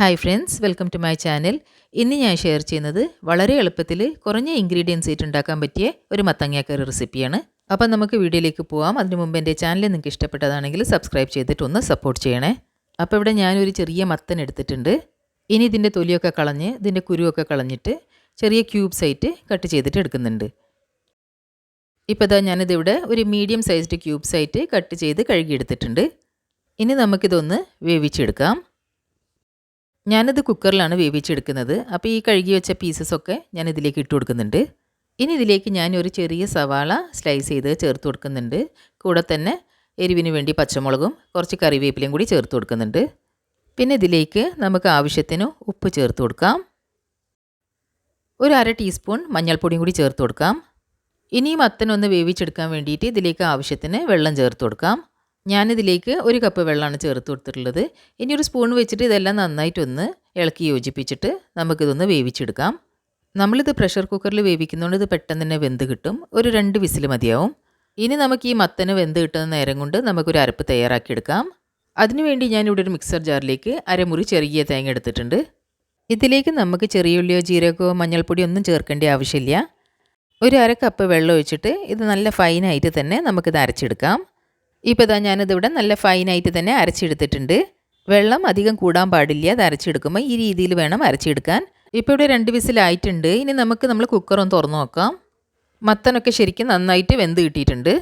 Hi friends, welcome to my channel. ഇന്ന് ഞാൻ share ചെയ്യുന്നത് വളരെ എളുപ്പത്തിൽ കുറഞ്ഞ ഇൻഗ്രീഡിയൻസ് ആയിട്ട് ഉണ്ടാക്കാൻ പറ്റിയ ഒരു മത്തങ്ങാക്കറി റെസിപ്പിയാണ്. അപ്പം നമുക്ക് വീഡിയോയിലേക്ക് പോകാം. അതിന് മുമ്പ് എൻ്റെ ചാനൽ നിങ്ങൾക്ക് ഇഷ്ടപ്പെട്ടതാണെങ്കിൽ സബ്സ്ക്രൈബ് ചെയ്തിട്ട് ഒന്ന് സപ്പോർട്ട് ചെയ്യണേ. അപ്പോൾ ഇവിടെ ഞാനൊരു ചെറിയ മത്തൻ എടുത്തിട്ടുണ്ട്. ഇനി ഇതിൻ്റെ തൊലിയൊക്കെ കളഞ്ഞ് ഇതിൻ്റെ കുരുവൊക്കെ കളഞ്ഞിട്ട് ചെറിയ ക്യൂബ്സ് ആയിട്ട് കട്ട് ചെയ്തിട്ട് എടുക്കുന്നുണ്ട്. ഇപ്പോൾ ഇതാ ഞാനിതിവിടെ ഒരു മീഡിയം സൈസ്ഡ് ക്യൂബ്സ് ആയിട്ട് കട്ട് ചെയ്ത് കഴുകിയെടുത്തിട്ടുണ്ട്. ഇനി നമുക്കിതൊന്ന് വേവിച്ചെടുക്കാം. ഞാനത് കുക്കറിലാണ് വേവിച്ചെടുക്കുന്നത്. അപ്പോൾ ഈ കഴുകി വെച്ച പീസസൊക്കെ ഞാൻ ഇതിലേക്ക് ഇട്ട് കൊടുക്കുന്നുണ്ട്. ഇനി ഇതിലേക്ക് ഞാൻ ഒരു ചെറിയ സവാള സ്ലൈസ് ചെയ്ത് ചേർത്ത് കൊടുക്കുന്നുണ്ട്. കൂടെ തന്നെ എരിവിന് വേണ്ടി പച്ചമുളകും കുറച്ച് കറിവേപ്പിലയും കൂടി ചേർത്ത് കൊടുക്കുന്നുണ്ട്. പിന്നെ ഇതിലേക്ക് നമുക്ക് ആവശ്യത്തിന് ഉപ്പ് ചേർത്ത് കൊടുക്കാം. ഒരു 1/2 ടീസ്പൂൺ മഞ്ഞൾപ്പൊടിയും കൂടി ചേർത്ത് കൊടുക്കാം. ഇനി മത്തനൊന്ന് വേവിച്ചെടുക്കാൻ വേണ്ടിയിട്ട് ഇതിലേക്ക് ആവശ്യത്തിന് വെള്ളം ചേർത്ത് കൊടുക്കാം. ഞാനിതിലേക്ക് 1 കപ്പ് വെള്ളമാണ് ചേർത്ത് കൊടുത്തിട്ടുള്ളത്. ഇനി ഒരു സ്പൂൺ വെച്ചിട്ട് ഇതെല്ലാം നന്നായിട്ടൊന്ന് ഇളക്കി യോജിപ്പിച്ചിട്ട് നമുക്കിതൊന്ന് വേവിച്ചെടുക്കാം. നമ്മളിത് പ്രഷർ കുക്കറിൽ വേവിക്കുന്നതുകൊണ്ട് ഇത് പെട്ടെന്ന് തന്നെ വെന്ത് കിട്ടും. ഒരു 2 വിസിൽ മതിയാവും. ഇനി നമുക്ക് ഈ മത്തന് വെന്ത് കിട്ടുന്ന നേരം കൊണ്ട് നമുക്കൊരു അരപ്പ് തയ്യാറാക്കിയെടുക്കാം. അതിനുവേണ്ടി ഞാനിവിടെ ഒരു മിക്സർ ജാറിലേക്ക് അരമുറി ചെറിയ തേങ്ങ എടുത്തിട്ടുണ്ട്. ഇതിലേക്ക് നമുക്ക് ചെറിയ ഉള്ളിയോ ജീരകമോ മഞ്ഞൾപ്പൊടിയോ ഒന്നും ചേർക്കേണ്ട ആവശ്യമില്ല. ഒരു 1/2 കപ്പ് വെള്ളം ഒഴിച്ചിട്ട് ഇത് നല്ല ഫൈനായിട്ട് തന്നെ നമുക്കിത് അരച്ചെടുക്കാം. ഇപ്പോൾ ഇതാ ഞാനിതിവിടെ നല്ല ഫൈനായിട്ട് തന്നെ അരച്ചെടുത്തിട്ടുണ്ട്. വെള്ളം അധികം കൂടാൻ പാടില്ല. അത് അരച്ചെടുക്കുമ്പോൾ ഈ രീതിയിൽ വേണം അരച്ചെടുക്കാൻ. ഇപ്പോൾ ഇവിടെ 2 വിസിലായിട്ടുണ്ട്. ഇനി നമ്മൾ കുക്കറൊന്ന് തുറന്നു നോക്കാം. മത്തനൊക്കെ ശരിക്കും നന്നായിട്ട് വെന്ത് കിട്ടിയിട്ടുണ്ട്.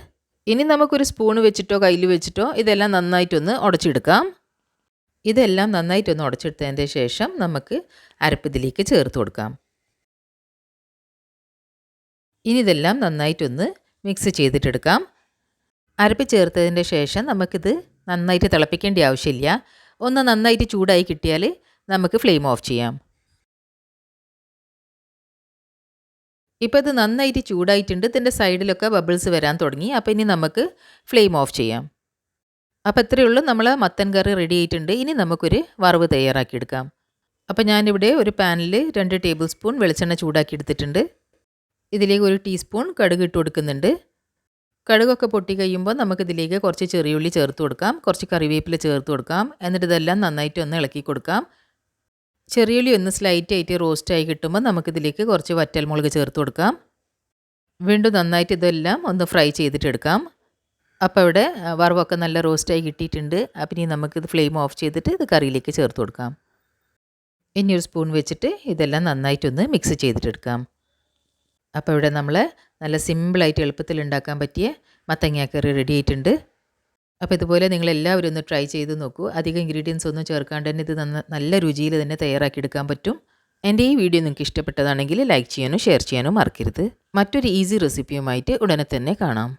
ഇനി നമുക്കൊരു സ്പൂൺ വെച്ചിട്ടോ കയ്യിൽ വെച്ചിട്ടോ ഇതെല്ലാം നന്നായിട്ടൊന്ന് ഉടച്ചെടുക്കാം. ഇതെല്ലാം നന്നായിട്ടൊന്ന് ഉടച്ചെടുത്തതിൻ്റെ ശേഷം നമുക്ക് അരപ്പിതിലേക്ക് ചേർത്ത് കൊടുക്കാം. ഇനി ഇതെല്ലാം നന്നായിട്ടൊന്ന് മിക്സ് ചെയ്തിട്ടെടുക്കാം. അരപ്പ് ചേർത്തതിൻ്റെ ശേഷം നമുക്കിത് നന്നായിട്ട് തിളപ്പിക്കേണ്ട ആവശ്യമില്ല. ഒന്ന് നന്നായിട്ട് ചൂടായി കിട്ടിയാൽ നമുക്ക് ഫ്ലെയിം ഓഫ് ചെയ്യാം. ഇപ്പോൾ ഇത് നന്നായിട്ട് ചൂടായിട്ടുണ്ട്. ഇതിൻ്റെ സൈഡിലൊക്കെ ബബിൾസ് വരാൻ തുടങ്ങി. അപ്പോൾ ഇനി നമുക്ക് ഫ്ലെയിം ഓഫ് ചെയ്യാം. അപ്പോൾ ഇത്രയേ ഉള്ളൂ, നമ്മൾ മത്തൻ കറി റെഡി ആയിട്ടുണ്ട്. ഇനി നമുക്കൊരു വറവ് തയ്യാറാക്കിയെടുക്കാം. അപ്പോൾ ഞാനിവിടെ ഒരു പാനിൽ 2 ടേബിൾ സ്പൂൺ വെളിച്ചെണ്ണ ചൂടാക്കി എടുത്തിട്ടുണ്ട്. ഇതിലേക്ക് 1 ടീസ്പൂൺ കടുക് ഇട്ട് കൊടുക്കുന്നുണ്ട്. കടുകൊക്കെ പൊട്ടി കഴിയുമ്പോൾ നമുക്കിതിലേക്ക് കുറച്ച് ചെറിയുള്ളി ചേർത്ത് കൊടുക്കാം. കുറച്ച് കറിവേപ്പില ചേർത്ത് കൊടുക്കാം. എന്നിട്ട് ഇതെല്ലാം നന്നായിട്ട് ഒന്ന് ഇളക്കി കൊടുക്കാം. ചെറിയുള്ളി ഒന്ന് സ്ലൈറ്റായിട്ട് റോസ്റ്റായി കിട്ടുമ്പോൾ നമുക്കിതിലേക്ക് കുറച്ച് വറ്റൽമുളക് ചേർത്ത് കൊടുക്കാം. വീണ്ടും നന്നായിട്ട് ഇതെല്ലാം ഒന്ന് ഫ്രൈ ചെയ്തിട്ടെടുക്കാം. അപ്പോൾ ഇവിടെ വറവൊക്കെ നല്ല റോസ്റ്റായി കിട്ടിയിട്ടുണ്ട്. അപ്പം ഇനി നമുക്കിത് ഫ്ലെയിം ഓഫ് ചെയ്തിട്ട് ഇത് കറിയിലേക്ക് ചേർത്ത് കൊടുക്കാം. ഇനി ഒരു സ്പൂൺ വെച്ചിട്ട് ഇതെല്ലാം നന്നായിട്ടൊന്ന് മിക്സ് ചെയ്തിട്ടെടുക്കാം. അപ്പോൾ ഇവിടെ നമ്മൾ നല്ല സിമ്പിളായിട്ട് എളുപ്പത്തിൽ ഉണ്ടാക്കാൻ പറ്റിയ മത്തങ്ങാക്കറി റെഡി ആയിട്ടുണ്ട്. അപ്പോൾ ഇതുപോലെ നിങ്ങളെല്ലാവരും ഒന്ന് ട്രൈ ചെയ്ത് നോക്കൂ. അധികം ഇൻഗ്രീഡിയൻസ് ഒന്നും ചേർക്കാണ്ട് തന്നെ ഇത് നല്ല രുചിയിൽ തന്നെ തയ്യാറാക്കിയെടുക്കാൻ പറ്റും. എൻ്റെ ഈ വീഡിയോ നിങ്ങൾക്ക് ഇഷ്ടപ്പെട്ടതാണെങ്കിൽ ലൈക്ക് ചെയ്യാനും ഷെയർ ചെയ്യാനും മറക്കരുത്. മറ്റൊരു ഈസി റെസിപ്പിയുമായിട്ട് ഉടനെ തന്നെ കാണാം.